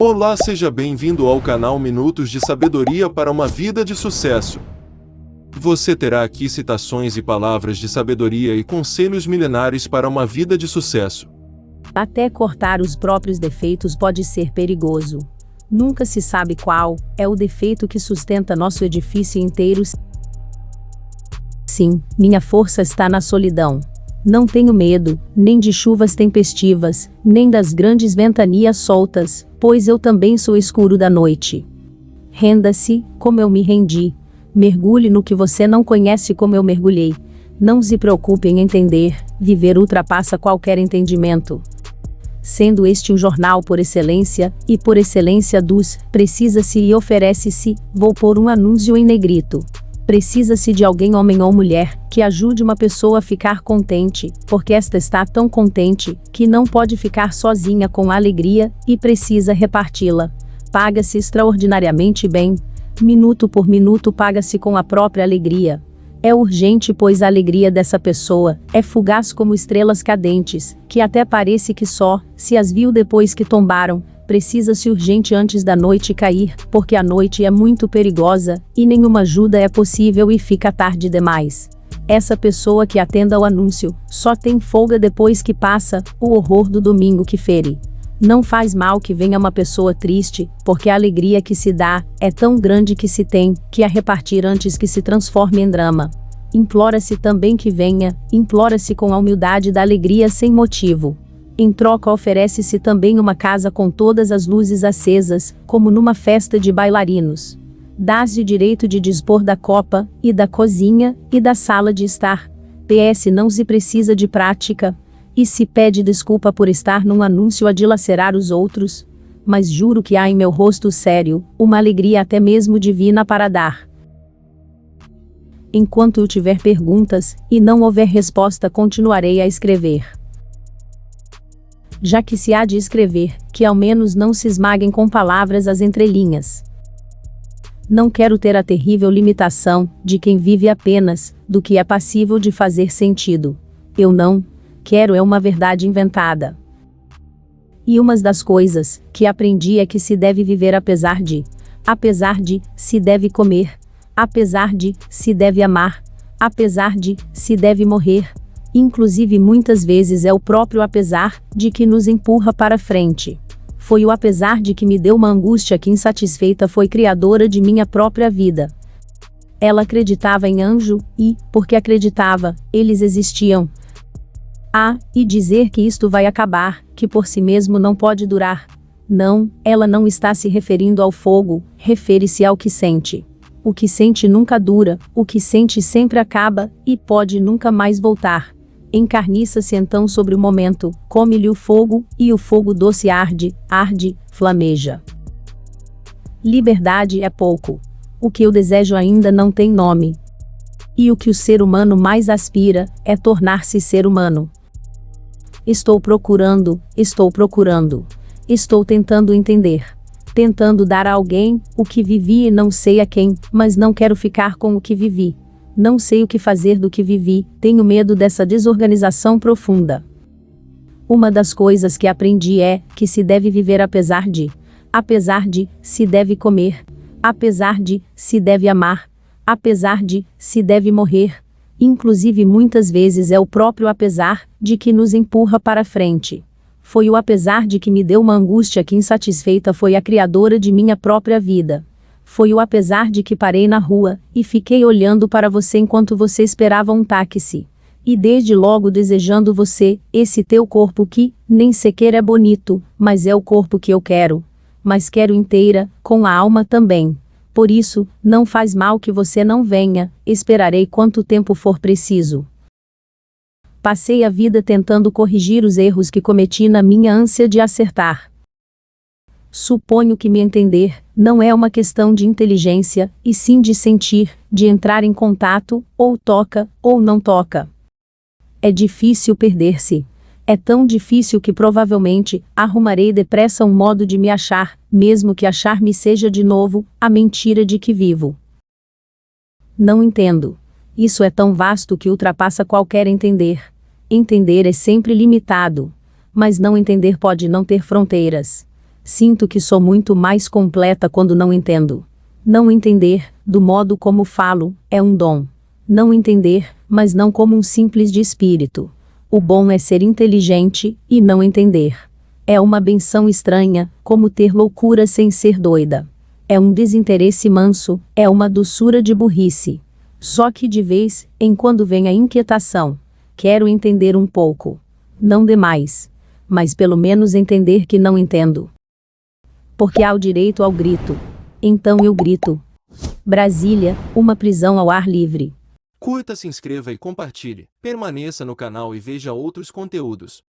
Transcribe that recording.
Olá, seja bem-vindo ao canal Minutos de Sabedoria para uma Vida de Sucesso. Você terá aqui citações e palavras de sabedoria e conselhos milenares para uma vida de sucesso. Até cortar os próprios defeitos pode ser perigoso. Nunca se sabe qual é o defeito que sustenta nosso edifício inteiro. Sim, minha força está na solidão. Não tenho medo, nem de chuvas tempestivas, nem das grandes ventanias soltas, pois eu também sou escuro da noite. Renda-se, como eu me rendi. Mergulhe no que você não conhece como eu mergulhei. Não se preocupe em entender, viver ultrapassa qualquer entendimento. Sendo este um jornal por excelência, e por excelência dos, precisa-se e oferece-se, vou pôr um anúncio em negrito. Precisa-se de alguém, homem ou mulher, que ajude uma pessoa a ficar contente, porque esta está tão contente, que não pode ficar sozinha com a alegria, e precisa reparti-la. Paga-se extraordinariamente bem. Minuto por minuto paga-se com a própria alegria. É urgente, pois a alegria dessa pessoa é fugaz como estrelas cadentes, que até parece que só se as viu depois que tombaram. Precisa-se urgente antes da noite cair, porque a noite é muito perigosa, e nenhuma ajuda é possível e fica tarde demais. Essa pessoa que atenda ao anúncio, só tem folga depois que passa o horror do domingo que fere. Não faz mal que venha uma pessoa triste, porque a alegria que se dá é tão grande que se tem que a repartir antes que se transforme em drama. Implora-se também que venha, implora-se com a humildade da alegria sem motivo. Em troca oferece-se também uma casa com todas as luzes acesas, como numa festa de bailarinos. Dá-se o direito de dispor da copa, e da cozinha, e da sala de estar. PS não se precisa de prática, e se pede desculpa por estar num anúncio a dilacerar os outros. Mas juro que há em meu rosto sério, uma alegria até mesmo divina para dar. Enquanto eu tiver perguntas, e não houver resposta, continuarei a escrever. Já que se há de escrever, que ao menos não se esmaguem com palavras as entrelinhas. Não quero ter a terrível limitação de quem vive apenas do que é passível de fazer sentido. Eu não quero é uma verdade inventada. E uma das coisas que aprendi é que se deve viver apesar de, se deve comer, apesar de, se deve amar, apesar de, se deve morrer. Inclusive muitas vezes é o próprio apesar de que nos empurra para frente. Foi o apesar de que me deu uma angústia que, insatisfeita, foi criadora de minha própria vida. Ela acreditava em anjo, e, porque acreditava, eles existiam. E dizer que isto vai acabar, que por si mesmo não pode durar. Não, ela não está se referindo ao fogo, refere-se ao que sente. O que sente nunca dura, o que sente sempre acaba, e pode nunca mais voltar. Encarniça-se então sobre o momento, come-lhe o fogo, e o fogo doce arde, flameja. Liberdade é pouco. O que eu desejo ainda não tem nome. E o que o ser humano mais aspira, é tornar-se ser humano. Estou procurando, estou tentando entender. Tentando dar a alguém o que vivi e não sei a quem, mas não quero ficar com o que vivi. Não sei o que fazer do que vivi, tenho medo dessa desorganização profunda. Uma das coisas que aprendi é que se deve viver apesar de, se deve comer, apesar de, se deve amar, apesar de, se deve morrer. Inclusive muitas vezes é o próprio apesar de que nos empurra para frente. Foi o apesar de que me deu uma angústia que, insatisfeita, foi a criadora de minha própria vida. Foi o apesar de que parei na rua, e fiquei olhando para você enquanto você esperava um táxi. E desde logo desejando você, esse teu corpo que, nem sequer é bonito, mas é o corpo que eu quero. Mas quero inteira, com a alma também. Por isso, não faz mal que você não venha, esperarei quanto tempo for preciso. Passei a vida tentando corrigir os erros que cometi na minha ânsia de acertar. Suponho que me entender não é uma questão de inteligência, e sim de sentir, de entrar em contato, ou toca, ou não toca. É difícil perder-se. É tão difícil que provavelmente arrumarei depressa um modo de me achar, mesmo que achar-me seja de novo a mentira de que vivo. Não entendo. Isso é tão vasto que ultrapassa qualquer entender. Entender é sempre limitado. Mas não entender pode não ter fronteiras. Sinto que sou muito mais completa quando não entendo. Não entender, do modo como falo, é um dom. Não entender, mas não como um simples de espírito. O bom é ser inteligente e não entender. É uma benção estranha, como ter loucura sem ser doida. É um desinteresse manso, é uma doçura de burrice. Só que de vez em quando vem a inquietação. Quero entender um pouco. Não demais. Mas pelo menos entender que não entendo. Porque há o direito ao grito. Então eu grito. Brasília, uma prisão ao ar livre. Curta, se inscreva e compartilhe. Permaneça no canal e veja outros conteúdos.